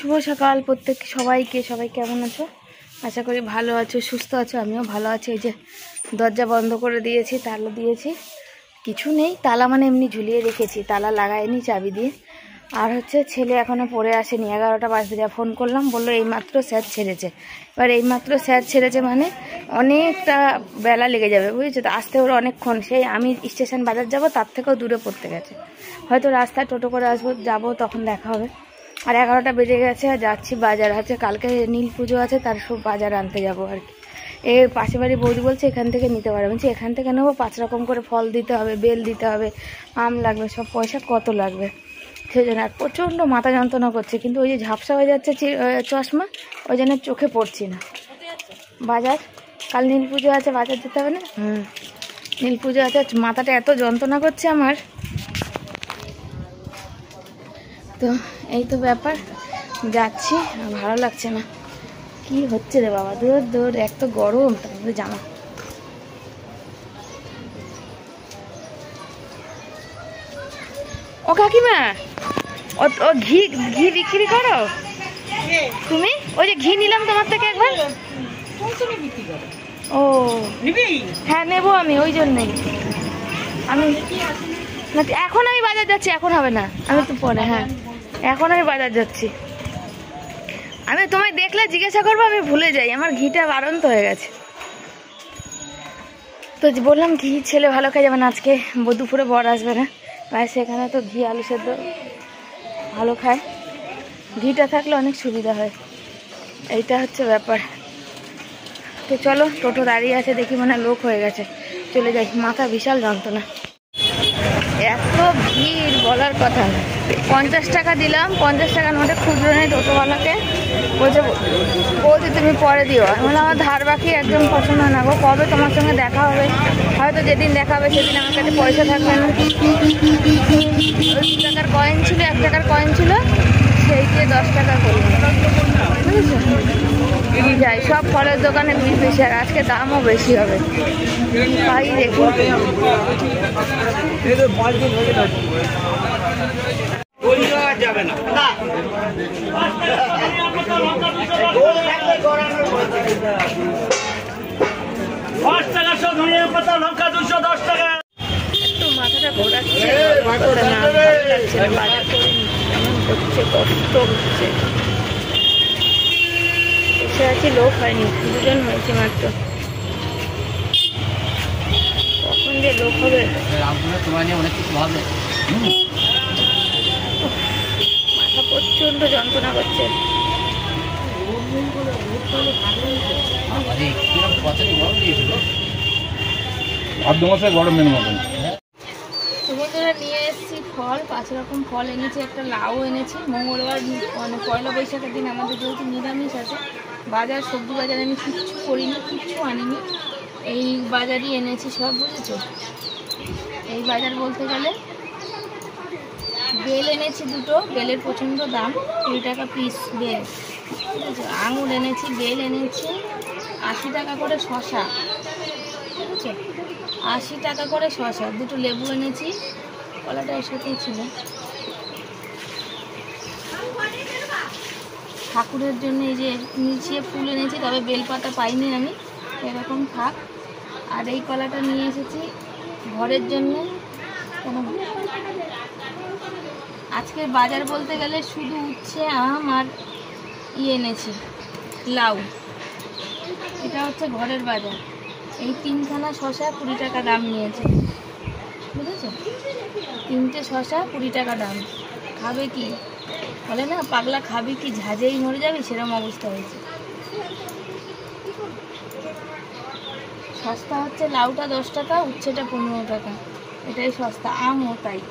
শুভ সকাল প্রত্যেককে সবাই কেমন আছো? আশা করি ভালো আছো, সুস্থ আছো। আমিও ভালো আছি। এই যে দরজা বন্ধ করে দিয়েছি, তালা দিয়েছি, কিছু নেই, তালা মানে এমনি ঝুলিয়ে রেখেছি, তালা লাগাইনি চাবি দিয়ে। আর হচ্ছে ছেলে এখনও পড়ে আসেনি, 11টা বাজতে যা ফোন করলাম, বললো এইমাত্র স্যার ছেড়েছে। এবার এইমাত্র স্যার ছেড়েছে মানে অনেকটা বেলা লেগে যাবে, বুঝেছো তো, আসতে ওর অনেকক্ষণ। সেই আমি স্টেশন বাজার যাব, তার থেকেও দূরে পড়তে গেছে। হয়তো রাস্তায় টোটো করে যাবো, তখন দেখা হবে। আর 11টা বেজে গেছে, আর যাচ্ছি বাজার আছে, কালকে নীল পুজো আছে, তার সব বাজার আনতে যাবো আর কি। এর পাশে বাড়ি বৌদি বলছে এখান থেকে নিতে পারবে, বলছি এখান থেকে নেবো, 5 রকম করে ফল দিতে হবে, বেল দিতে হবে, আম লাগবে, সব পয়সা কত লাগবে, সেই জন্য। আর প্রচণ্ড মাথা যন্ত্রণা করছে, কিন্তু ওই যে ঝাপসা হয়ে যাচ্ছে চশমা, ওই জন্য চোখে পড়ছি না। বাজার কাল নীল পুজো আছে, বাজার যেতে হবে না? নীল পুজো আছে, মাথাটা এত যন্ত্রণা করছে আমার। তো এই তো ব্যাপার, যাচ্ছি, ভালো লাগছে না। কি হচ্ছে রে বাবা, দূর এক তো গরম, তার মধ্যে জামা। ও কাকিমা, ও ঘি বিক্রি করো তুমি? ওই যে ঘি নিলাম তোমার থেকে একবার। ও হ্যাঁ, নেবো আমি, ওই জন্যই আমি না, এখন আমি বাজার যাচ্ছি, এখন হবে না, আমি তো পরে। হ্যাঁ, এখন আমি বাজার যাচ্ছি। আমি তোমায় দেখলে জিজ্ঞাসা করবো, আমি ভুলে যাই, আমার ঘিটা বারন্ত হয়ে গেছে। তো বললাম ঘি ছেলে ভালো খাই যাবে না, আজকে দুপুরে বর আসবে না, আর সেখানে তো ঘি আলু সেদ্ধ ভালো খায়, ঘিটা থাকলে অনেক সুবিধা হয়, এইটা হচ্ছে ব্যাপার। তো চলো, টোটো দাঁড়িয়ে আছে, দেখি মনে লোক হয়ে গেছে, চলে যাই, মাথা বিশাল যন্ত্রণা, এত ভিড় বলার কথা না। 50 টাকা দিলাম, 50 টাকার মধ্যে খুচরো নেই, টোটোওয়ালাকে বলছে বলছি তুমি পরে দিও। আমি বললাম আমার ধার বাকি, একদম পছন্দ না গো, কবে তোমার সঙ্গে দেখা হবে, হয়তো যেদিন দেখা হবে সেদিন আমার কাছে পয়সা থাকবে না। 2 টাকার কয়েন ছিল, 1 টাকার কয়েন ছিল, সেই দিয়ে 10 টাকা করলাম, বুঝেছো। যাই, সব ফলের দোকানে ভিড় বেশি, আর আজকে দামও বেশি হবে, পাই দেখি। যাবে না, একটু মাথাটা ঘোরাচ্ছে, বাজার করছে, কষ্ট হচ্ছে। এসে আছি, লোক হয়নি, 2জন হয়েছে মাত্র, কখন যে লোক হবে। মাথা প্রচন্ড যন্ত্রণা করছে। বন্ধুরা নিয়ে এসেছি ফল, 5 রকম ফল এনেছি, একটা লাউ এনেছি। মঙ্গলবার মানে পয়লা বৈশাখের দিন আমাদের যেহেতু নিরামিষ আছে, বাজার সবজি বাজার আমি কিচ্ছু করিনি, কিচ্ছু আনিনি, এই বাজারই এনেছি সব, বুঝেছো। এই বাজার বলতে গেলে বেল এনেছি 2টো, বেলের প্রচণ্ড দাম, 20 টাকা পিস বেল, বুঝেছো। আঙুর এনেছি, বেল এনেছি, 80 টাকা করে শশা, বুঝেছো, 80 টাকা করে শশা। 2টো লেবু এনেছি, কলাটা এর সাথেই ছিল। ঠাকুরের জন্য এই যে নিচে ফুল এনেছি, তবে বেলপাতা পাইনি আমি, এরকম থাক। আর এই কলাটা নিয়ে এসেছি ঘরের জন্য। আজকের বাজার বলতে গেলে শুধু উচ্ছে, আম আর এনেছি লাউ, এটা হচ্ছে ঘরের বাজার। এই 3খানা শশা 20 টাকা দাম নিয়েছে, বুঝেছো, 3টে শশা 20 টাকা দাম। খাবে কি, বলে না পাগলা খাবি কি, ঝাঁঝেই মরে যাবি, সেরকম অবস্থা হয়েছে। সস্তা হচ্ছে লাউটা 10 টাকা, উচ্ছেটা 15 টাকা, এটাই সস্তা। আমও তাই।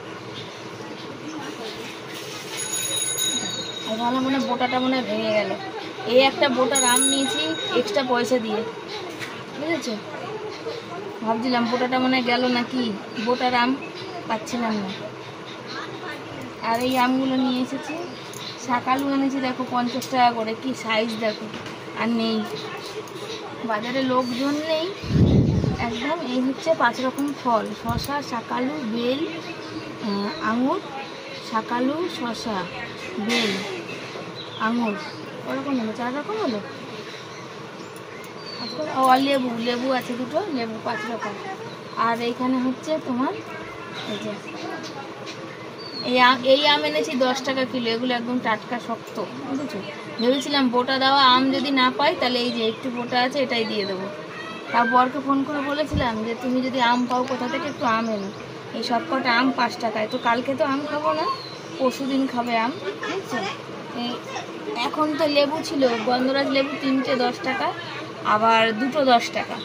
আর ভালো মনে বোটাটা মনে ভেঙে গেল, এই একটা বোটার আম নিয়েছি এক্সট্রা পয়সা দিয়ে, বুঝেছো। ভাবছিলাম বোটাটা মনে গেল নাকি, বোটার আম পাচ্ছিলাম না। আর এই আমগুলো নিয়ে এসেছি, শাকালু এনেছি, দেখো 50 টাকা করে, কি সাইজ দেখো। আর নেই বাজারে, লোকজন নেই একদম। এই হচ্ছে 5 রকম ফল, শশা, শাকালু, বেল, আঙুর, শাকালু, শশা, বেল আঙুর ওরকম হলো, 4 রকম হলো। ও লেবু, লেবু আছে দুটো, লেবু 5 রকম। আর এইখানে হচ্ছে তোমার এই যে এই আম এনেছি 10 টাকা কিলো, এগুলো একদম টাটকা শক্ত, বুঝেছো। ভেবেছিলাম বোটা দেওয়া আম যদি না পাই তাহলে এই যে একটু বোটা আছে এটাই দিয়ে দেবো। তার বরকে ফোন করে বলেছিলাম যে তুমি যদি আম পাও কোথা থেকে একটু আম এনো, এই সব কটা আম 5 টাকায়। তো কালকে তো আম খাবো না, পরশু দিন খাবে আম, বুঝছো। এখন তো লেবু ছিল, গন্ধরাজ লেবু 3টে 10 টাকা, আবার 2টো 10 টাকা।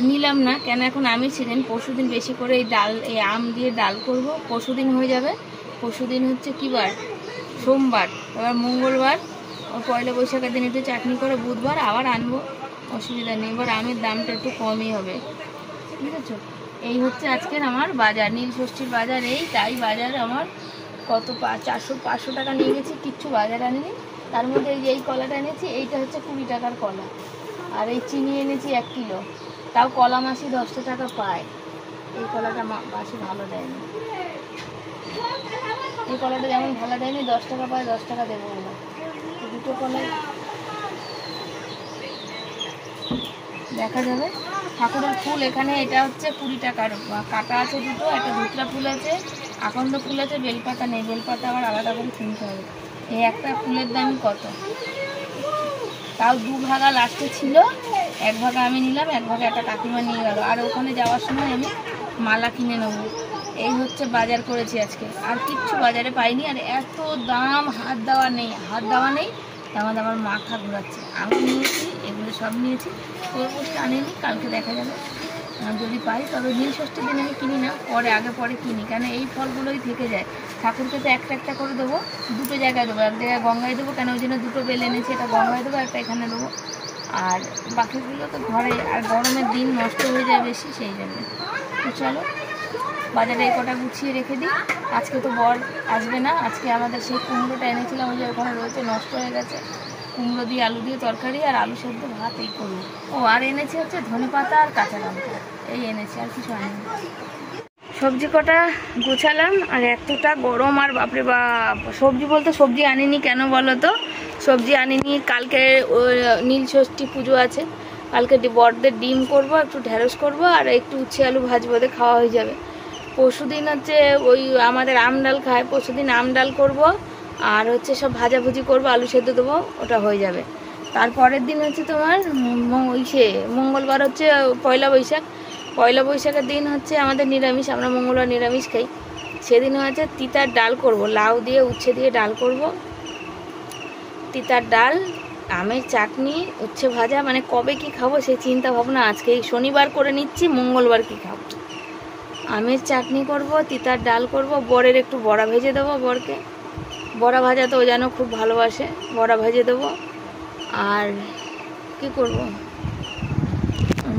নিলাম না কেন, এখন আমি ছিলেন পরশু দিন বেশি করে এই ডাল, এই আম দিয়ে ডাল করব, পরশু দিন হয়ে যাবে। পরশু দিন হচ্ছে কী বার, সোমবার, এবার মঙ্গলবার, পয়লা বৈশাখের দিন একটু চাটনি করে, বুধবার আবার আনবো, অসুবিধা নেই। এবার আমের দামটা একটু কমই হবে, বুঝেছো। এই হচ্ছে আজকের আমার বাজার, নীল ষষ্ঠীর বাজার। এই তাই বাজার আমার কত 400-500 টাকা নিয়ে গেছি, কিচ্ছু বাজার আনিনি। তার মধ্যে এই কলাটা এনেছি, এইটা হচ্ছে 20 টাকার কলা। আর এই চিনি এনেছি 1 কিলো, তাও কলা মাসি 10 টাকা পায়। এই কলাটা মাসি ভালো দেয়নি, এই কলাটা যেমন ভালো দেয়নি, 10 টাকা পায়, 10 টাকা দেবো না। দুটো কলাই দেখা যাবে। ঠাকুরের ফুল এখানে এটা হচ্ছে 20 টাকার, কাটা আছে দুটো, একটা ধুতরা ফুল আছে, আকন্দ ফুল আছে, বেলপাতা নেই, বেলপাতা আবার আলাদা করে কিনতে হবে। এই একটা ফুলের দামই কত, তাও 2 ভাগা লাস্টে ছিল, 1 ভাগা আমি নিলাম, 1 ভাগা একটা কাকিমা নিয়ে গেল। আর ওখানে যাওয়ার সময় আমি মালা কিনে নেবো। এই হচ্ছে বাজার করেছি আজকে, আর কিচ্ছু বাজারে পাইনি। আর এত দাম, হাত দেওয়া নেই, আমার মাথা ঘোরাচ্ছে। আমি নিয়েছি, এগুলো সব নিয়েছি, তরমুজটা আনিনি, কালকে দেখা যাবে যদি পাই। তবে নীল ষষ্ঠীর দিন আমি কিনি না, আগে পরে কিনি, কেন এই ফলগুলোই থেকে যায়। ঠাকুরকে তো একটা করে দেবো, 2টো জায়গায় দেবো, এক জায়গায় গঙ্গায় দেবো, কেন ওই জন্য 2টো বেল এনেছি, এটা গঙ্গায় দেবো, একটা এখানে দেবো। আর বাকিগুলো তো ঘরে, আর গরমের দিন নষ্ট হয়ে যায় বেশি, সেই জন্য। তো চলো বাজারে এই কটা গুছিয়ে রেখে দিই। আজকে তো বর আসবে না, আজকে আমাদের সেই কুমড়োটা এনেছিলাম, ওই যে ওখানে রয়েছে, নষ্ট হয়ে গেছে। কুমড়ো দিয়ে আলু দিয়ে তরকারি আর আলু সেদ্ধ ভাত, এই করবো। ও আর এনেছি হচ্ছে ধনেপাতা আর কাঁচা লঙ্কা, এই এনেছি, আর কিছু আনিনি। সবজি কটা গুছালাম, আর এতটা গরম, আর বাপরে বাপ। সবজি বলতে সবজি আনিনি, কেন বলো তো, সবজি আনিনি, কালকে নীল ষষ্ঠী পুজো আছে, কালকে বড়দের ডিম করব, একটু ঢেঁড়স করব, আর একটু উচ্ছে আলু ভাজবো, ওদের খাওয়া হয়ে যাবে। পরশু দিন হচ্ছে ওই আমাদের আম ডাল খায়, পরশু দিন আম ডাল করবো, আর হচ্ছে সব ভাজাভুজি করবো, আলু সেদ্ধ দেবো, ওটা হয়ে যাবে। তারপরের দিন হচ্ছে তোমার মঙ্গলবার হচ্ছে পয়লা বৈশাখের দিন হচ্ছে আমাদের নিরামিষ, আমরা মঙ্গলবার নিরামিষ খাই। সেদিন হচ্ছে তিতার ডাল করব, লাউ দিয়ে উচ্ছে দিয়ে ডাল করব, তিতার ডাল, আমের চাটনি, উচ্ছে ভাজা। মানে কবে কি খাবো সেই চিন্তা ভাবনা আজকে, এই শনিবার করে নিচ্ছি, মঙ্গলবার কি খাবো। আমের চাটনি করব, তিতার ডাল করব, বরের একটু বড়া ভেজে দেবো, বরকে বড়া ভাজা তো ও যেন খুব ভালোবাসে, বড়া ভেজে দেবো। আর কি করব,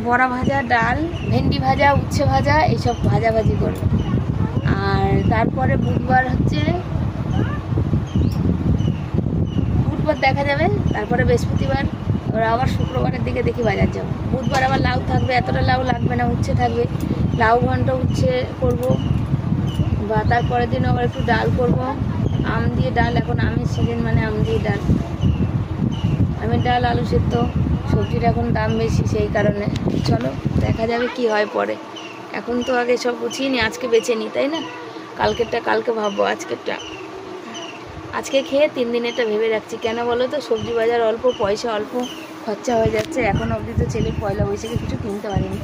বড়া ভাজা, ডাল, ভেন্ডি ভাজা, উচ্ছে ভাজা, এইসব ভাজাভাজি করব। আর তারপরে বুধবার দেখা যাবে, তারপরে বৃহস্পতিবার, ওরা আবার শুক্রবারের দিকে দেখি বাজার যাবো। বুধবার আবার লাউ থাকবে, এতটা লাউ লাগবে না, উচ্ছে থাকবে, লাউ ঘন্ট উচ্ছে করব। বা তারপরের দিন আবার একটু ডাল করব, আম দিয়ে ডাল, এখন আমের সিজন, মানে আম দিয়ে ডাল, আমের ডাল, আলু সেদ্ধ। সবজির এখন দাম বেশি, সেই কারণে। চলো দেখা যাবে কি হয় পরে, এখন তো আগে সব গুছিয়ে নিই, আজকে বেছে নিই, তাই না। কালকেরটা কালকে ভাববো, আজকে খেয়ে 3 দিনেরটা ভেবে রাখছি। কেন বলো তো, সবজি বাজার অল্প, পয়সা অল্প, খরচা হয়ে যাচ্ছে। এখন অবধি তো ছেলে পয়লা বৈশাখে কিছু কিনতে পারিনি,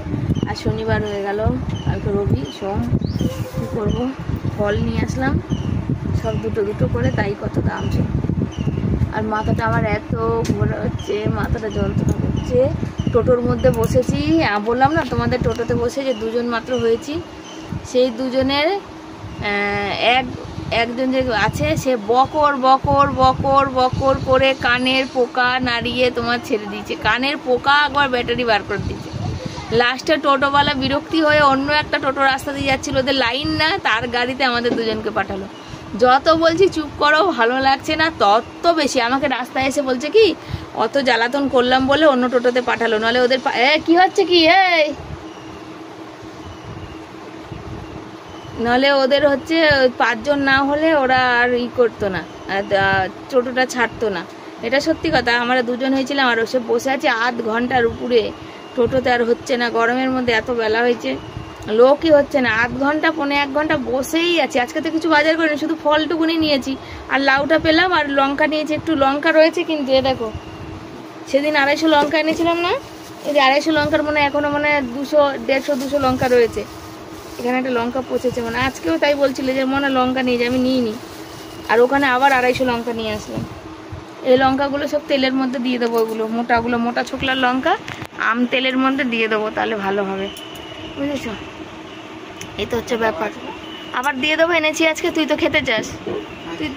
আর শনিবার হয়ে গেল, কালকে রবি, সোম, কী করবো। ফল নিয়ে আসলাম সব 2 করে, তাই কত দাম সব। আর মাথাটা আমার এত ঘোরা হচ্ছে, মাথাটা যন্ত্রণা করছে। টোটোর মধ্যে বসেছি, বললাম না তোমাদের, টোটোতে বসে যে 2 জন মাত্র হয়েছি, সেই 2 জনের একজন যে আছে, সে বকর বকর বকর বকর করে কানের পোকা নাড়িয়ে তোমার ছেড়ে দিয়েছে, কানের পোকা একবার ব্যাটারি বার করে দিয়েছে। লাস্টে টোটোওয়ালা বিরক্তি হয়ে অন্য একটা টোটো রাস্তা দিয়ে যাচ্ছিল, ওদের লাইন না, তার গাড়িতে আমাদের 2 জনকে পাঠালো। যত বলছি চুপ করো, ভালো লাগছে না, তত বেশি আমাকে রাস্তায় এসে বলছে কি, অত জ্বালাতন করলাম বলে অন্য টোটোতে পাঠালো, নাহলে ওদের কি হচ্ছে কি, নাহলে ওদের হচ্ছে 5 জন না হলে ওরা আর করতো না, টোটোটা ছাড়তো না। এটা সত্যি কথা। আমরা দুজন হয়েছিলাম আর সে বসে আছে আধ ঘন্টার উপরে, টোটোতে আর হচ্ছে না, গরমের মধ্যে এত বেলা হয়েছে, লোকই হচ্ছে না, আধ ঘন্টা 1.5 ঘন্টা বসেই আছি। আজকে তো কিছু বাজার করিনি, শুধু ফলটুকুনি নিয়েছি আর লাউটা পেলাম আর লঙ্কা নিয়েছি, একটু লঙ্কা রয়েছে কিন্তু এ দেখো, সেদিন 250 লঙ্কা এনেছিলাম না, এই যে 250 লঙ্কার মনে হয় এখনো মনে হয় 200, 150, 200 লঙ্কা রয়েছে। এখানে একটা লঙ্কা পচেছে, মানে আজকেও তাই বলছিল যে মনে লঙ্কা নিয়ে যে, আমি নিইনি, আর ওখানে আবার 250 লঙ্কা নিয়ে আসলাম। এই লঙ্কাগুলো সব তেলের মধ্যে দিয়ে দেবো, ওগুলো মোটা ছোকলার লঙ্কা আম তেলের মধ্যে দিয়ে দেবো, তাহলে ভালো হবে, বুঝেছো? এই তো হচ্ছে ব্যাপার। আবার দিয়ে দেবো, এনেছি আজকে, তুই তো খেতে চাস, তুই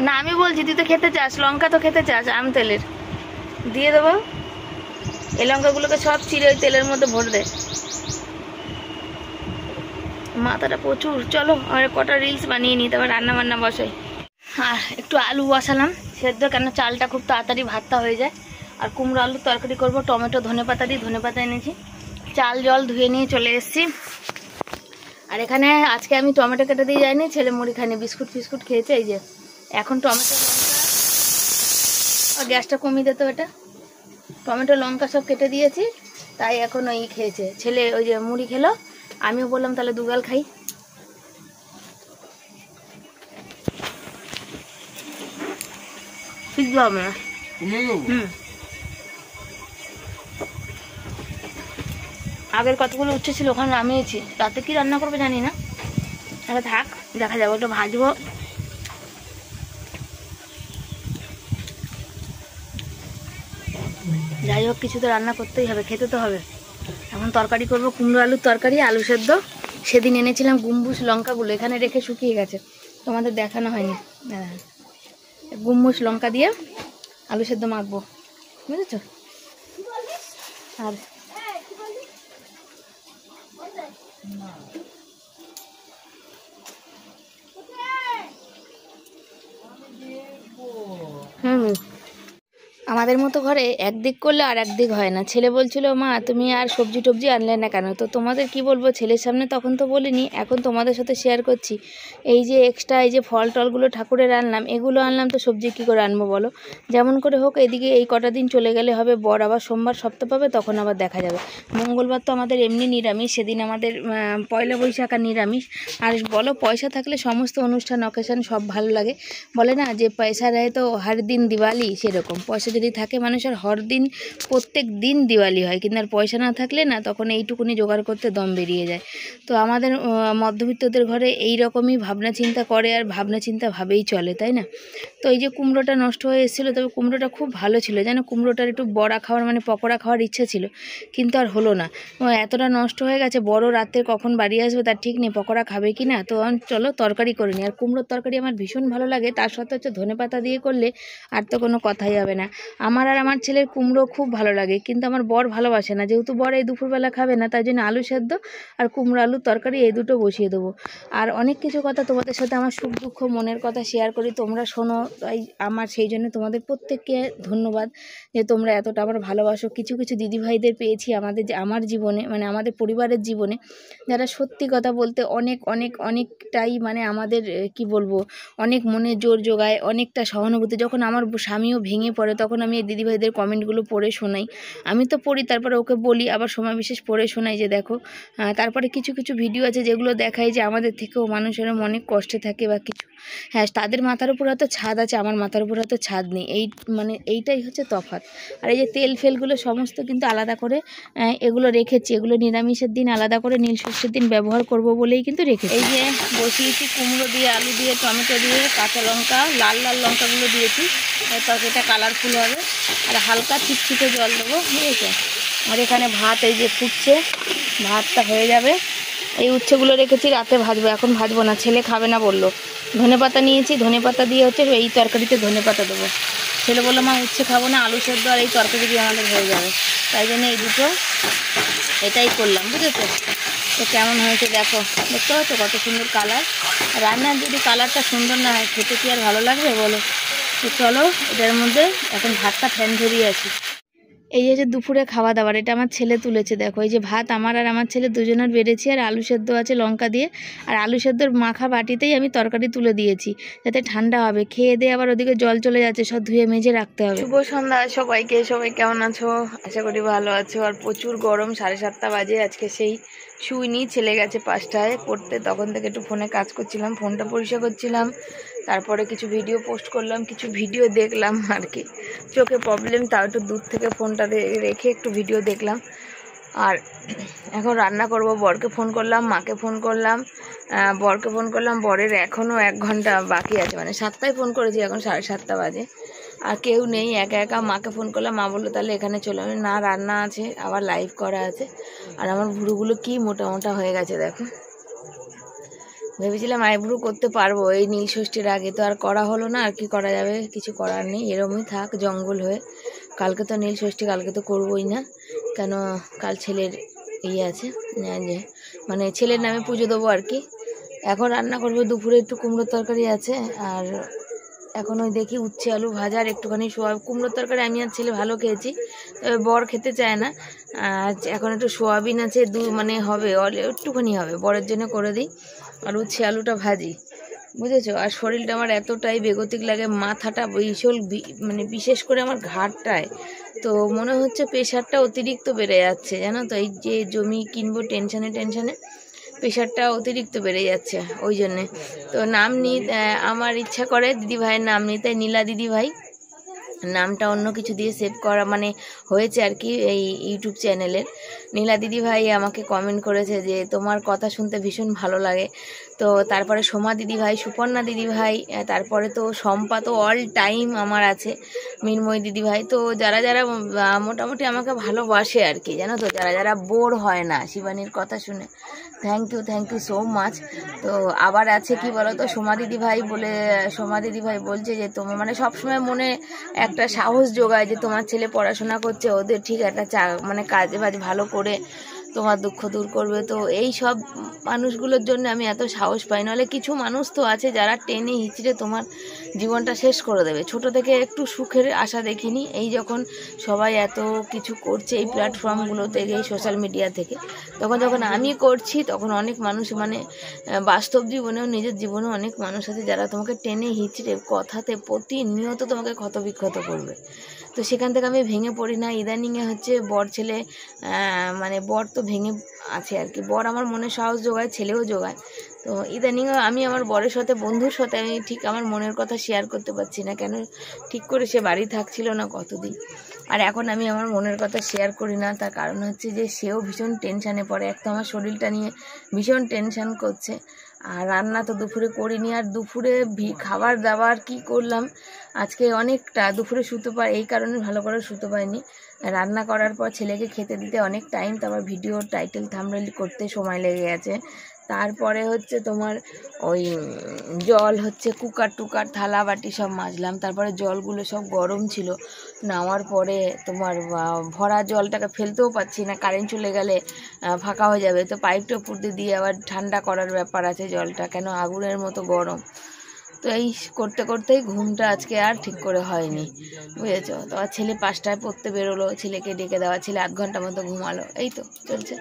না, আমি বলছি তুই তো খেতে চাস, লঙ্কা তো খেতে চাস আম তেলের, দিয়ে দেবো। এই লঙ্কাগুলোকে সব চিড়ে ওই তেলের মধ্যে ভরে দে। মাথাটা প্রচুর। চলো আর কটা রিলস বানিয়ে নিই, তারপর রান্না বান্না বসাই। আর একটু আলু বসালাম সেদ্ধ, কেন চালটা খুব তাড়াতাড়ি ভাতটা হয়ে যায়। আর কুমড়ো আলুর তরকারি করবো, টমেটো ধনেপাতা দিয়ে, ধনেপাতা এনেছি, চাল জল ধুয়ে নিয়ে চলে এসেছি। আর এখানে আজকে আমি টমেটো কেটে দিয়ে যাইনি, ছেলে মুড়ি খাইনি, বিস্কুট ফিস্কুট খেয়েছে। এই যে এখন টমেটো লঙ্কা, আর গ্যাসটা কমিয়ে দিত, এটা টমেটো লঙ্কা সব কেটে দিয়েছি, তাই এখন ওই খেয়েছে ছেলে, ওই যে মুড়ি খেলো, আমিও বললাম তাহলে দুগাল খাই। সিদ্ধ হবে না। আগের কতগুলো উচ্ছে ছিল ওখানে নামিয়েছি, রাতে কি রান্না করবে জানি না, তাহলে থাক, দেখা যাবে, ওটা ভাজবো। যাই হোক কিছু তো রান্না করতেই হবে, খেতে তো হবে। এখন তরকারি করব, কুমড়ো আলুর তরকারি, আলু সেদ্ধ। সেদিন এনেছিলাম গুম্বুজ লঙ্কাগুলো, এখানে রেখে শুকিয়ে গেছে, তোমাদের দেখানো হয়নি। গুম্বুজ লঙ্কা দিয়ে আলু সেদ্ধ মাখবো, বুঝেছো? আর আমাদের মতো ঘরে একদিক করলে আর একদিক হয় না। ছেলে বলছিল মা তুমি আর সবজি টবজি আনলে না কেন? তো তোমাদের কি বলবো, ছেলের সামনে তখন তো বলিনি, এখন তোমাদের সাথে শেয়ার করছি। এই যে এক্সট্রা এই যে ফল টলগুলো ঠাকুরের আনলাম, এগুলো আনলাম, তো সবজি কি করে আনবো বলো? যেমন করে হোক এদিকে এই কটা দিন চলে গেলে হবে, বর আবার সোমবার সপ্তাহ পাবে, তখন আবার দেখা যাবে। মঙ্গলবার তো আমাদের এমনি নিরামিষ, সেদিন আমাদের পয়লা বৈশাখ আর নিরামিষ। আর বলো পয়সা থাকলে সমস্ত অনুষ্ঠান অকেশন সব ভালো লাগে, বলে না যে পয়সা রহে তো হর দিন দিওয়ালি, সেরকম পয়সা যদি থাকে মানুষের হর দিন প্রত্যেক দিন দিওয়ালি হয়, কিন্তু আর পয়সা না থাকলে না, তখন এইটুকুনি জোগাড় করতে দম বেরিয়ে যায়। তো আমাদের মধ্যবিত্তদের ঘরে এই রকমই ভাবনা চিন্তা করে, আর ভাবনা চিন্তা ভাবেই চলে, তাই না? তো এই যে কুমড়োটা নষ্ট হয়ে এসেছিলো, তবে কুমড়োটা খুব ভালো ছিল, যেন কুমড়োটার একটু বড়া খাওয়ার মানে পকোড়া খাওয়ার ইচ্ছা ছিল, কিন্তু আর হলো না, এতটা নষ্ট হয়ে গেছে। বড় রাতে কখন বাড়ি আসবে তার ঠিক নেই, পকোড়া খাবে কি না। তো চলো তরকারি করে নিই। আর কুমড়োর তরকারি আমার ভীষণ ভালো লাগে, তার সাথে হচ্ছে ধনেপাতা দিয়ে করলে আর তো কোনো কথাই হবে না। আমার আর আমার ছেলের কুমড়ো খুব ভালো লাগে, কিন্তু আমার বর ভালোবাসে না, যেহেতু বর এই দুপুরবেলা খাবে না, তাই জন্য আলু সেদ্ধ আর কুমড়ো আলুর তরকারি এই দুটো বসিয়ে দেবো। আর অনেক কিছু কথা তোমাদের সাথে আমার সুখ দুঃখ মনের কথা শেয়ার করি, তোমরা শোনো, তাই আমার সেই জন্য তোমাদের প্রত্যেককে ধন্যবাদ যে তোমরা এতটা আমার ভালোবাসো। কিছু কিছু দিদিভাইদের পেয়েছি আমার জীবনে, মানে আমাদের পরিবারের জীবনে, যারা সত্যি কথা বলতে অনেকটাই মানে আমাদের কি বলবো, অনেক মনে জোর জোগায়, অনেকটা সহানুভূতি। যখন আমার স্বামীও ভেঙে পড়ে, তখন আমি এই দিদিভাইদের কমেন্টগুলো পড়ে শোনাই, আমি তো পড়ি, তারপরে ওকে বলি, আবার সময় বিশেষ পড়ে শোনাই যে দেখো। তারপরে কিছু কিছু ভিডিও আছে যেগুলো দেখায় যে আমাদের থেকেও মানুষেরা অনেক কষ্টে থাকে বা কিছু। হ্যাঁ, তাদের মাথার উপর হয়তো ছাদ আছে, আমার মাথার উপর হয়তো ছাদ নেই, এই মানে এইটাই হচ্ছে তফাৎ। আর এই যে তেল ফেলগুলো সমস্ত কিন্তু আলাদা করে এগুলো রেখেছি, এগুলো নিরামিষের দিন আলাদা করে, নীল ষষ্ঠীর দিন ব্যবহার করব বলেই কিন্তু রেখেছি। এই যে বসিয়েছি কুমড়ো দিয়ে, আলু দিয়ে, টমেটো দিয়ে, কাঁচা লঙ্কা, লাল লাল লঙ্কাগুলো দিয়েছি, তরকারিটা কালারফুল হবে। আর হালকা ছিটছিটে জল দেবো, বুঝেছো? আর এখানে ভাত এই যে ফুটছে, ভাতটা হয়ে যাবে। এই উচ্ছেগুলো রেখেছি রাতে ভাজবো, এখন ভাজবো না, ছেলে খাবে না বললো। ধনেপাতা নিয়েছি, ধনেপাতা দিয়ে হচ্ছে এই তরকারিতে ধনেপাতা দেবো। ছেলে বললো মা উচ্ছে খাবো না, আলু সেদ্ধ আর এই তরকারি দিয়ে আমাদের হয়ে যাবে, তাই জন্য এই দুটো এটাই করলাম, বুঝেছো? তো কেমন হয়েছে দেখো, দেখতে পাচ্ছ কত সুন্দর কালার। রান্নার যদি কালারটা সুন্দর না হয়, খেতে কি আর ভালো লাগবে বলো? তো চলো এটার মধ্যে এখন ভাতটা ফ্যান ধরিয়ে আছি। এই যে দুপুরে খাওয়া দাওয়ার, এটা আমার ছেলে তুলেছে। দেখো এই যে ভাত আমার আর আমার ছেলে দুজনের বেড়েছি, আর আলু সেদ্ধ আছে লঙ্কা দিয়ে, আর আলু সেদ্ধর মাখা বাটিতেই আমি তরকারি তুলে দিয়েছি যাতে ঠান্ডা হবে। খেয়ে দিয়ে আবার ওদিকে জল চলে যাচ্ছে, সব ধুয়ে মেজে রাখতে হবে। শুভ সন্ধ্যা সবাইকে, সবাই কেমন আছো? আশা করি ভালো আছো। আর প্রচুর গরম, 7:30 বাজে। আজকে সেই শুইনি, ছেলে গেছে 5টায় পড়তে, তখন থেকে একটু ফোনে কাজ করছিলাম, ফোনটা পরিষ্কার করছিলাম, তারপরে কিছু ভিডিও পোস্ট করলাম, কিছু ভিডিও দেখলাম আর কি। চোখে প্রবলেম, তাও একটু দূর থেকে ফোনটা রেখে একটু ভিডিও দেখলাম। আর এখন রান্না করব। বরকে ফোন করলাম, মাকে ফোন করলাম, বরকে ফোন করলাম, বরের এখনও 1 ঘন্টা বাকি আছে, মানে 7টায় ফোন করেছি, এখন 7:30 বাজে, আর কেউ নেই, একা একা। মাকে ফোন করলাম, মা বললো তাহলে এখানে চলে আমি, না রান্না আছে, আবার লাইভ করা আছে। আর আমার ভুরুগুলো কি মোটা মোটা হয়ে গেছে দেখো। ভেবেছিলাম আইব্রু করতে পারবো এই নীল ষষ্ঠীর আগে, তো আর করা হলো না। আর কি করা যাবে, কিছু করার নেই, এরমই থাক জঙ্গল হয়ে। কালকে তো নীল ষষ্ঠী, কালকে তো করবোই না, কেন কাল ছেলের আছে, যে মানে ছেলের নামে পুজো দেবো আর কি। এখন রান্না করবো, দুপুরে একটু কুমড়োর তরকারি আছে, আর এখন ওই দেখি উচ্ছে আলু ভাজা আর একটুখানি সোয়াবিন। কুমড়োর তরকারি আমি আর ছেলে ভালো খেয়েছি, তবে বর খেতে চায় না। এখন একটু সোয়াবিন আছে, মানে হবে একটুখানি হবে, বরের জন্য করে দিই। আর উচ্ছে আলুটা ভাজি, বুঝেছো। আর শরীরটা আমার এতটাই বেগতিক লাগে, মাথাটা ভীষণ, মানে বিশেষ করে আমার ঘাড়টায় তো মনে হচ্ছে প্রেশারটা অতিরিক্ত বেড়ে যাচ্ছে, জানো তো। এই যে জমি কিনবো টেনশানে প্রেশারটা অতিরিক্ত বেড়ে যাচ্ছে, ওই জন্যে তো নাম আমার ইচ্ছা করে দিদিভাইয়ের নাম নিতে, নীলা দিদিভাই নামটা অন্য কিছু দিয়ে সেভ করা মানে হয়েছে আর কি এই ইউটিউব চ্যানেলের। নীলা দিদিভাই আমাকে কমেন্ট করেছে যে তোমার কথা শুনতে ভীষণ ভালো লাগে। তো তারপরে সোমা দিদিভাই, সুপর্ণা দিদিভাই, তারপরে তো সম্পা তো অল টাইম আমার আছে, মৃন্ময়ী দিদিভাই, তো যারা যারা মোটামুটি আমাকে ভালোবাসে আর কি, জানো তো, যারা যারা বোর হয় না শিবানীর কথা শুনে, থ্যাংক ইউ সো মাচ। তো আবার আছে কি বলো তো, সোমা দিদিভাই বলছে যে তোমার মানে সবসময় মনে একটা সাহস যোগায় যে তোমার ছেলে পড়াশোনা করছে, ওদের ঠিক একটা মানে কাজে বাজ ভালো করে তোমার দুঃখ দূর করবে। তো এই সব মানুষগুলোর জন্য আমি এত সাহস পাই, নাহলে কিছু মানুষ তো আছে যারা টেনে হিচড়ে তোমার জীবনটা শেষ করে দেবে। ছোট থেকে একটু সুখের আশা দেখিনি, এই যখন সবাই এত কিছু করছে এই প্ল্যাটফর্মগুলো থেকে, এই সোশ্যাল মিডিয়া থেকে, যখন আমি করছি তখন অনেক মানুষ মানে বাস্তব জীবনেও নিজের জীবনেও অনেক মানুষ আছে যারা তোমাকে টেনে হিচড়ে কথাতে প্রতিনিয়ত তোমাকে ক্ষতবিক্ষত করবে। তো সেখান থেকে আমি ভেঙে পড়ি না। ইদানিংয়ে হচ্ছে বর ছেলে, মানে বর তো ভেঙে আছে আর কি, বর আমার মনে সাহস যোগায়, ছেলেও যোগায়। তো ইদানিং আমি আমার বরের সাথে, বন্ধুর সাথে আমি ঠিক আমার মনের কথা শেয়ার করতে পারছি না, কেন ঠিক করে সে বাড়ি থাকছিল না কতদিন। আর এখন আমি আমার মনের কথা শেয়ার করি না, তার কারণ হচ্ছে যে সেও ভীষণ টেনশানে পড়ে। এক তো আমার শরীরটা নিয়ে ভীষণ টেনশান করছে, আর রান্না তো দুপুরে করিনি। আর দুপুরে খাবার দাবার কি করলাম আজকে, অনেকটা দুপুরে শুতে এই কারণে ভালো করে শুতে পারিনি। রান্না করার পর ছেলেকে খেতে দিতে অনেক টাইম, তারপর ভিডিও টাইটেল থাম্বনেল করতে সময় লেগে গেছে। তারপরে হচ্ছে তোমার ওই জল হচ্ছে কুকার টুকার থালা বাটি সব মাজলাম, তারপরে জলগুলো সব গরম ছিল, নামার পরে তোমার ভরা জলটাকে ফেলতেও পাচ্ছি না, কারেন্ট চলে গেলে ফাঁকা হয়ে যাবে, তো পাইপটা উপর দিয়ে আবার ঠান্ডা করার ব্যাপার আছে জলটা, কেন আগুনের মতো গরম। তো এই করতে করতেই ঘুমটা আজকে আর ঠিক করে হয়নি, বুঝেছো। তো আর ছেলে 5টায় পড়তে বেরোলো, ছেলেকে ডেকে দেওয়া, ছেলে 1 ঘন্টা মতো ঘুমালো, এই তো চলছে।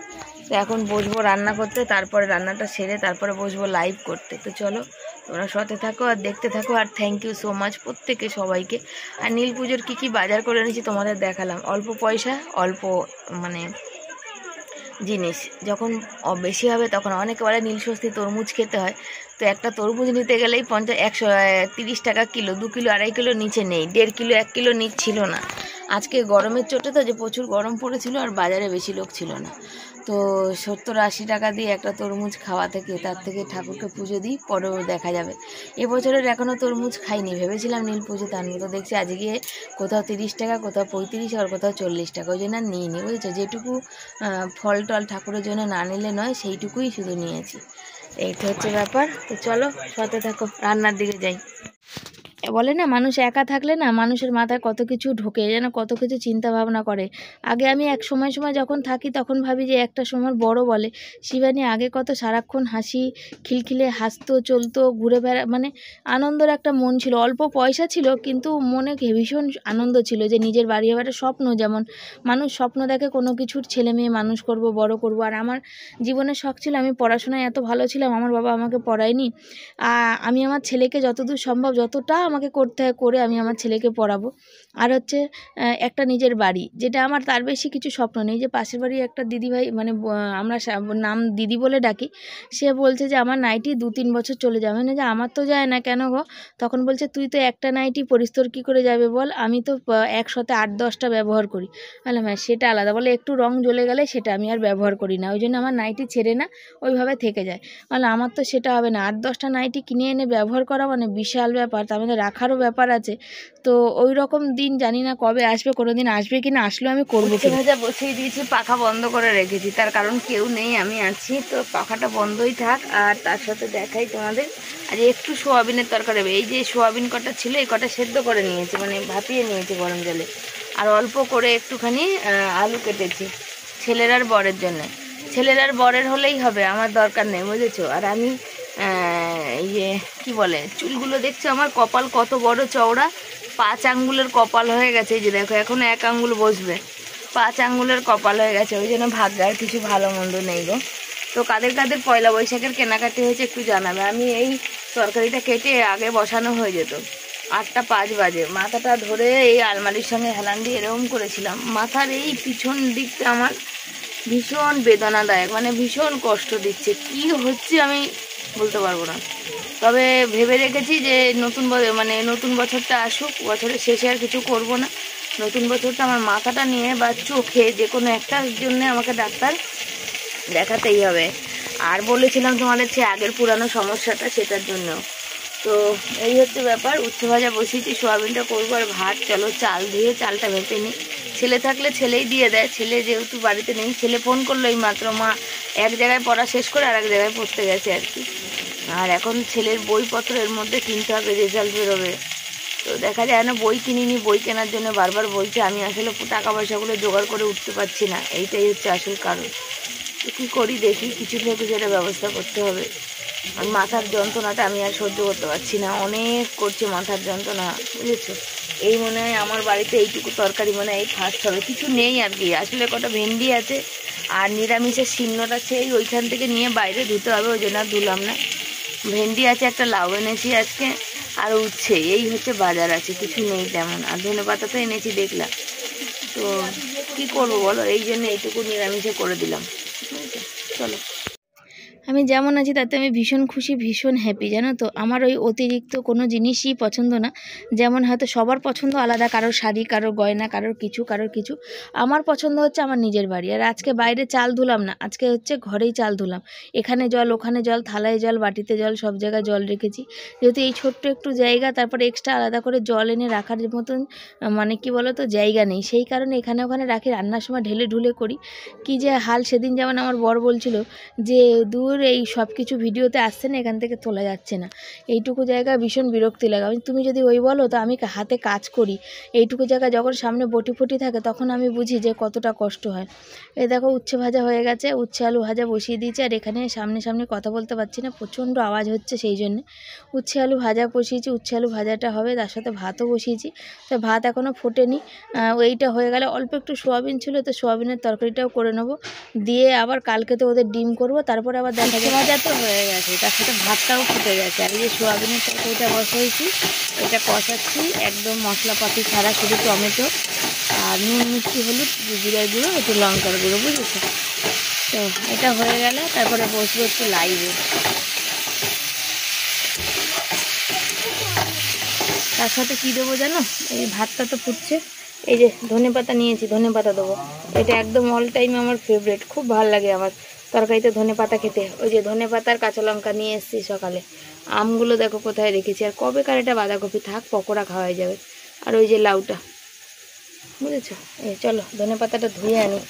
তো এখন বসবো রান্না করতে, তারপরে রান্নাটা সেরে তারপরে বসবো লাইভ করতে। তো চলো তোমরা সাথে থাকো আর দেখতে থাকো। আর থ্যাংক ইউ সো মাচ প্রত্যেকে, সবাইকে। আর নীল পুজোর কী বাজার করে এনেছি তোমাদের দেখালাম, অল্প পয়সা অল্প মানে জিনিস, যখন বেশি হবে তখন অনেকে বলে নীলষষ্ঠী তরমুজ খেতে হয়, তো একটা তরমুজ নিতে গেলেই 130 টাকা কিলো, 2 কিলো 2.5 কিলো নিচে নেই, 1.5 কিলো 1 কিলো ছিল না। আজকে গরমের চোটে তো যে প্রচুর গরম পড়েছিল, আর বাজারে বেশি লোক ছিল না, তো 70-80 টাকা দিয়ে একটা তরমুজ খাওয়া থেকে, তার থেকে ঠাকুরকে পুজো দিই, পরেও দেখা যাবে। এবছরের এখনও তরমুজ খাইনি, ভেবেছিলাম নীল পুজোতে আনবো, তো দেখছি আজকে কোথাও 30 টাকা, কোথাও 35, আর কোথাও 40 টাকা, ওই জন্য নিয়ে নি, বুঝেছো। যেটুকু ফল টল ঠাকুরের জন্য না নিলে নয়, সেইটুকুই শুধু নিয়েছি, এইটা হচ্ছে ব্যাপার। তো চলো সাথে থাকো, রান্নার দিকে যাই। বলে না, মানুষ একা থাকলে না মানুষের মাথায় কত কিছু ঢোকে, যেন কত কিছু চিন্তা ভাবনা করে। আগে আমি এক সময় যখন থাকি তখন ভাবি যে একটা সময় বড় বলে শিবানী আগে কত সারাক্ষণ হাসি খিলখিলে হাসতো চলতো ঘুরে বেড়া, মানে আনন্দের একটা মন ছিল, অল্প পয়সা ছিল কিন্তু মনে ভীষণ আনন্দ ছিল যে নিজের বাড়ি হওয়ার স্বপ্ন, যেমন মানুষ স্বপ্ন দেখে কোনো কিছুর ছেলে মেয়ে মানুষ করব বড় করব। আর আমার জীবনের শখ ছিল, আমি পড়াশোনায় এত ভালো ছিলাম, আমার বাবা আমাকে পড়ায়নি। আমি আমার ছেলেকে যতদূর সম্ভব যতটা আমাকে করতে হয় করে আমি আমার ছেলেকে পড়াবো। আর হচ্ছে একটা নিজের বাড়ি, যেটা আমার তার বেশি কিছু স্বপ্ন নেই। যে পাশের বাড়ি একটা দিদিভাই, মানে আমরা নাম দিদি বলে ডাকি, সে বলছে যে আমার নাইটি 2-3 বছর চলে যাবে না। যে আমার তো যায় না, কেন গো? তখন বলছে তুই তো একটা নাইটি পরিস, তোর কী করে যাবে বল? আমি তো একসাথে 8-10টা ব্যবহার করি। বললাম হ্যাঁ সেটা আলাদা। বলে একটু রং জ্বলে গেলে সেটা আমি আর ব্যবহার করি না, ওই জন্য আমার নাইটি ছেড়ে না, ওইভাবে থেকে যায়। বলে আমার তো সেটা হবে না, 8-10টা নাইটি কিনে এনে ব্যবহার করা মানে বিশাল ব্যাপার, তার মধ্যে রাখারও ব্যাপার আছে। তো ওই রকম দিন জানি না কবে আসবে, কোনো দিন আসবে কিনা, আসলেও আমি করবো। ভাজা বসিয়ে দিয়েছি, পাখা বন্ধ করে রেখেছি, তার কারণ কেউ নেই, আমি আছি তো পাখাটা বন্ধই থাক। আর তার সাথে দেখাই তোমাদের, আজ একটু সোয়াবিনের তরকারি হবে। এই যে সোয়াবিন কটা ছিল এই কটা সেদ্ধ করে নিয়েছি, মানে ভাপিয়ে নিয়েছি গরম জলে। আর অল্প করে একটুখানি আলু কেটেছি ছেলের আর বরের জন্য। ছেলের আর বরের হলেই হবে, আমার দরকার নেই, বুঝেছো? আর আমি ইয়ে কি বলে, চুলগুলো দেখছো আমার কপাল কত বড় চওড়া, 5 আঙ্গুলের কপাল হয়ে গেছে। এই যে দেখো এখনো 1 আঙ্গুল বসবে, 5 আঙ্গুলের কপাল হয়ে গেছে। ওই জন্য ভাগ্যে আর কিছু ভালো মন্দ নেই গো। তো কাদের কাদের পয়লা বৈশাখের কেনাকাটি হয়েছে একটু জানাবে। আমি এই তরকারিটা কেটে আগে বসানো হয়ে যেত, 8টা 5 বাজে। মাথাটা ধরে এই আলমারির সঙ্গে হেলান দিয়ে এরকম করেছিলাম। মাথার এই পিছন দিকটা আমার ভীষণ বেদনাদায়ক, মানে ভীষণ কষ্ট দিচ্ছে। কি হচ্ছে আমি বলতে পারবো না। তবে ভেবে রেখেছি যে নতুন বছরটা আসুক, বছরের শেষে আর কিছু করব না। নতুন বছরটা আমার মাথাটা নিয়ে বা চোখে যে কোনো একটার জন্য আমাকে ডাক্তার দেখাতেই হবে। আর বলেছিলাম তোমাদের যে আগের পুরানো সমস্যাটা, সেটার জন্য। তো এই হচ্ছে ব্যাপার। উচ্ছে ভাজা বসিয়েছি, সোয়াবিনটা করবো। আর ভাত, চলো চাল ধুয়ে চালটা ভেপে নিই। ছেলে থাকলে ছেলেই দিয়ে দেয়, ছেলে যেহেতু বাড়িতে নেই। ছেলে ফোন করলো এই মাত্র, মা এক জায়গায় পড়া শেষ করে আর এক জায়গায় পড়তে গেছে আর কি। আর এখন ছেলের বইপত্র এর মধ্যে কিনতে হবে, রেজাল্ট বেরোবে। তো দেখা যায় না, বই কিনিনি, বই কেনার জন্য বারবার বলছে। আমি আসলে টাকা পয়সাগুলো জোগাড় করে উঠতে পারছি না, এইটাই হচ্ছে আসল কারণ। তো কী করি দেখি, কিছু থেকে কিছু একটা ব্যবস্থা করতে হবে। আর মাথার যন্ত্রণাটা আমি আর সহ্য করতে পারছি না, অনেক করছে মাথার যন্ত্রণা, বুঝেছো? এই মনে হয় আমার বাড়িতে এইটুকু তরকারি মনে হয় এই ফার্স্ট হবে, কিছু নেই আর কি। আসলে কটা ভেন্ডি আছে আর নিরামিষের শিন্নটা সেই ওইখান থেকে নিয়ে বাইরে ধুতে হবে, ওই জন্য আর ধুলাম না। ভেন্ডি আছে, একটা লাউ এনেছি আজকে, আর উচ্ছে, এই হচ্ছে বাজার আছে, কিছু নেই তেমন। আর ধনেপাতা তো এনেছি দেখলাম। তো কি করবো বলো, এই জন্য এইটুকু নিরামিষে করে দিলাম। চলো, আমি যেমন আছি তাতে আমি ভীষণ খুশি, ভীষণ হ্যাপি, জানো তো। আমার ওই অতিরিক্ত কোনো জিনিসই পছন্দ না। যেমন হয়তো সবার পছন্দ আলাদা, কারোর শাড়ি, কারোর গয়না, কারোর কিছু। আমার পছন্দ হচ্ছে আমার নিজের বাড়ি। আর আজকে বাইরে চাল ধুলাম না, আজকে হচ্ছে ঘরেই চাল ধুলাম। এখানে জল, ওখানে জল, থালায় জল, বাটিতে জল, সব জায়গায় জল রেখেছি। যেহেতু এই ছোট্ট একটু জায়গা, তারপরে এক্সট্রা আলাদা করে জল এনে রাখার মতন মানে কি বলো তো জায়গা নেই, সেই কারণে এখানে ওখানে রাখি। রান্নার সময় ঢেলে ঢুলে করি। কি যে হাল, সেদিন যেমন আমার বর বলছিল যে দূর এই সব কিছু ভিডিওতে আসছে না, এখান থেকে তোলা যাচ্ছে না, এইটুকু জায়গা ভীষণ বিরক্তি লাগে। তুমি যদি ওই বলো তো আমি হাতে কাজ করি, এইটুকু জায়গা যখন সামনে বটি ফটি থাকে তখন আমি বুঝি যে কতটা কষ্ট হয়। এই দেখো উচ্ছে ভাজা হয়ে গেছে, উচ্ছে আলু ভাজা বসিয়ে দিয়েছি। আর এখানে সামনে কথা বলতে পারছি না, প্রচণ্ড আওয়াজ হচ্ছে, সেই জন্যে উচ্ছে আলু ভাজা বসিয়েছি। উচ্ছে আলু ভাজাটা হবে, তার সাথে ভাতও বসিয়েছি। তো ভাত এখনও ফোটেনি, ওইটা হয়ে গেলে অল্প একটু সোয়াবিন ছিল, তো সোয়াবিনের তরকারিটাও করে নেবো। দিয়ে আবার কালকে তো ওদের ডিম করবো, তারপরে আবার দেখা যায় ভাজা তো হয়ে গেছে, তার সাথে ভাতটাও ফুটে গেছে। আর এই যে সোয়াবিনের তরকারিটা বসাইছি, এটা কষাচ্ছি একদম মশলাপাতি ছাড়া, শুধু টমেটো আর নুন, মিষ্টি, হলুদ, জিরার গুঁড়ো, একটু লঙ্কার গুঁড়ো, বুঝেছো? তো এটা হয়ে গেলে তারপরে বসবো একটু লাইভে। তার সাথে কী দেবো জানো, এই ভাতটা তো ফুটছে, এই যে ধনেপাতা নিয়েছি, ধনেপাতা দেবো। এটা একদম অল টাইম আমার ফেভারিট, খুব ভালো লাগে আমার তরকারিতে ধনেপাতা খেতে। ওই যে ধনেপাতার কাঁচা লঙ্কা নিয়ে এসেছি সকালে। আমগুলো দেখো কোথায় রেখেছি, আর কবেকার এটা বাঁধাকপি থাক, পকোড়া খাওয়া যাবে। আর ওই যে লাউটা, বুঝেছো? এই চলো ধনেপাতাটা ধুয়ে আনি।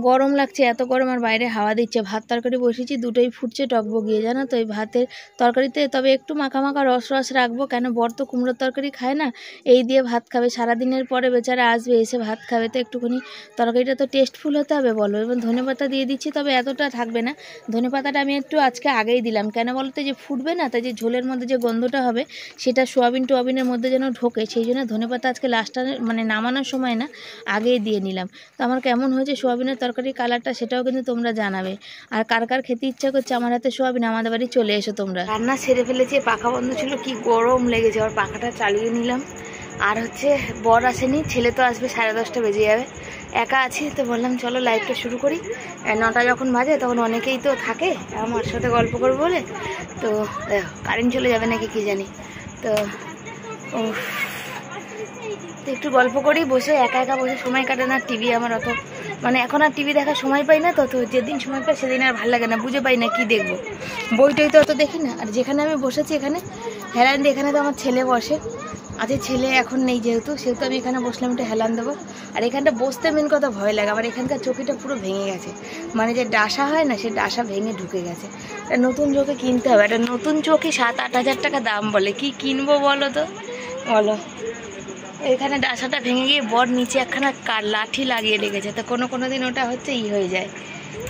গরম লাগছে, এত গরম, আর বাইরে হাওয়া দিচ্ছে। ভাত তরকারি বসিয়েছি, দুটোই ফুটছে টকবগিয়ে, জানো তো। এই ভাতের তরকারিতে তবে একটু মাখা মাখা রস রস রাখবো, কেন বর তো কুমড়োর তরকারি খায় না, এই দিয়ে ভাত খাবে। সারাদিনের পরে বেচারা আসবে, এসে ভাত খাবে, তো একটুখানি তরকারিটা তো টেস্টফুল হতে হবে বলো। এবং ধনেপাতা দিয়ে দিচ্ছি, তবে এতটা থাকবে না। ধনেপাতাটা আমি একটু আজকে আগেই দিলাম, কেন বলো তো, যে ফুটবে না, তাই যে ঝোলের মধ্যে যে গন্ধটা হবে সেটা সোয়াবিনের মধ্যে যেন ঢোকে, সেই জন্য ধনেপাতা আজকে লাস্টটা মানে নামানোর সময় না, আগেই দিয়ে নিলাম। তো আমার কেমন হয়েছে সোয়াবিনের তরকারি কালারটা, সেটাও কিন্তু তোমরা জানাবে। আর কার কার খেতে ইচ্ছা করছে আমার হাতে সোয়াবিন, আমাদের বাড়ি চলে এসো তোমরা। রান্না সেরে ফেলেছি, পাখা বন্ধ ছিল, কি গরম লেগেছে, আর পাখাটা চালিয়ে নিলাম। আর হচ্ছে বর আসেনি, ছেলে তো আসবে 10:30 বেজে যাবে, একা আছি, তো বললাম চলো লাইভটা শুরু করি। 9টা যখন বাজে তখন অনেকেই তো থাকে আমার সাথে গল্প করবো বলে। তো দেখো কারেন্ট চলে যাবে নাকি কি জানি। তো একটু গল্প করি বসে, একা একা বসে সময় কাটে না। টিভি আমার অত মানে এখন আর টিভি দেখার সময় পাই না, তো যেদিন সময় পাই সেদিন আর ভালো লাগে না, বুঝে পাই না কি দেখবো। বই টই তো অত দেখি না। আর যেখানে আমি বসেছি এখানে হেলান দিয়ে, এখানে তো আমার ছেলে বসে। আচ্ছা ছেলে এখন নেই, যেহেতু আমি এখানে বসলাম, একটু হেলান দেবো। আর এখানটা বসতে মেন কথা ভয় লাগে আমার, এখানকার চৌকিটা পুরো ভেঙে গেছে, মানে যে ডাসা হয় না, সে ডাসা ভেঙে ঢুকে গেছে। একটা নতুন চৌকি কিনতে হবে, একটা নতুন চৌকি 7-8 হাজার টাকা দাম বলে, কি কিনবো বলো তো, বলো। এখানে ডাসাটা ভেঙে গিয়ে বর নিচে একখানা লাঠি লাগিয়ে রেখেছে, তো কোনো দিন ওটা হচ্ছে হয়ে যায়।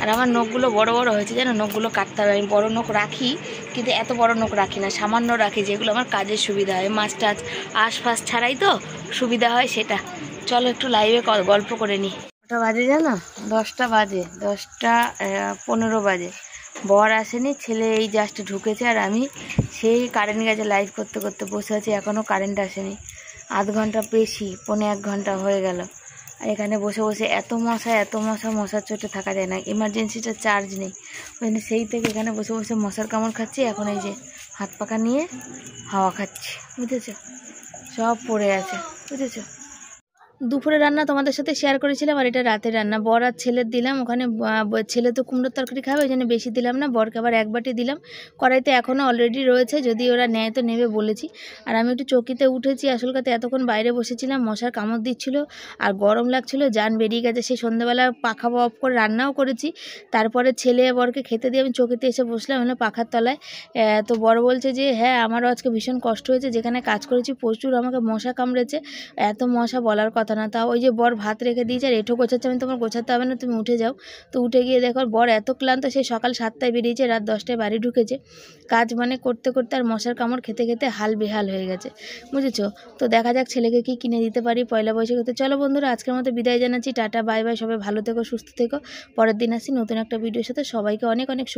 আর আমার নখগুলো বড় বড় হয়েছে, যেন নখগুলো কাটতে হবে। আমি বড় নখ রাখি, কিন্তু এত বড় নখ রাখি না, সামান্য রাখি, যেগুলো আমার কাজের সুবিধা হয়, মাছ টাছ আশপাশ ছাড়াই তো সুবিধা হয় সেটা। চলো একটু লাইভে গল্প করে নিই। কটা বাজে জানো? 10টা বাজে, 10টা 15 বাজে। বর আসেনি, ছেলে এই জাস্ট ঢুকেছে, আর আমি সেই কারেন্ট গেছে লাইভ করতে করতে বসে আছি, এখনও কারেন্ট আসেনি। আধ ঘন্টা বেশি, 1.25 ঘন্টা হয়ে গেল। আর এখানে বসে বসে এত মশার চোটে থাকা যায় না, ইমার্জেন্সিটা চার্জ নেই, ওই সেই থেকে এখানে বসে বসে মশার কামড় খাচ্ছি। এখন এই যে হাত পাখা নিয়ে হাওয়া খাচ্ছি, বুঝেছো, সব পড়ে আছে, বুঝেছো। দুপুরে রান্না তোমাদের সাথে শেয়ার করেছিলাম, আর এটা রাতের রান্না। বর আর ছেলের দিলাম, ওখানে ছেলে তো কুমড়োর তরকারি খাবে, ওই জন্য বেশি দিলাম না, বরকে আবার 1 বাটি দিলাম। কড়াইতে এখনও অলরেডি রয়েছে, যদি ওরা নেয় তো নেবে বলেছি। আর আমি একটু চকিতে উঠেছি, আসল কথা এতক্ষণ বাইরে বসেছিলাম, মশার কামড় দিচ্ছিল আর গরম লাগছিল, জান বেরিয়ে গেছে। সেই সন্ধ্যেবেলা পাখা অফ করে রান্নাও করেছি, তারপরে ছেলে বরকে খেতে দিয়ে আমি চকিতে এসে বসলাম হলো পাখার তলায়। তো বর বলছে যে হ্যাঁ আমারও আজকে ভীষণ কষ্ট হয়েছে, যেখানে কাজ করেছি প্রচুর আমাকে মশা কামড়েছে, এত মশা বলার কথা না। তাও ওই যে বর ভাত রেখে দিয়েছে আর এঁঠো গোছাচ্ছে, আমি তোমার গোছাতে হবে না, তুমি উঠে যাও। তো উঠে গিয়ে দেখো বর এত ক্লান্ত, সে সকাল 7টায় বেরিয়েছে, রাত 10টায় বাড়ি ঢুকেছে। কাজ মানে করতে করতে আর মশার কামড় খেতে খেতে হাল বেহাল হয়ে গেছে, বুঝেছো। তো দেখা যাক ছেলেকে কি কিনে দিতে পারি পয়লা বৈশাখে। চলো বন্ধুরা, আজকের মতো বিদায় জানাচ্ছি, টাটা বাই বাই, সবাই ভালো থেকো সুস্থ থেকো। পরের দিন আসি নতুন একটা ভিডিওর সাথে, সবাইকে অনেক অনেক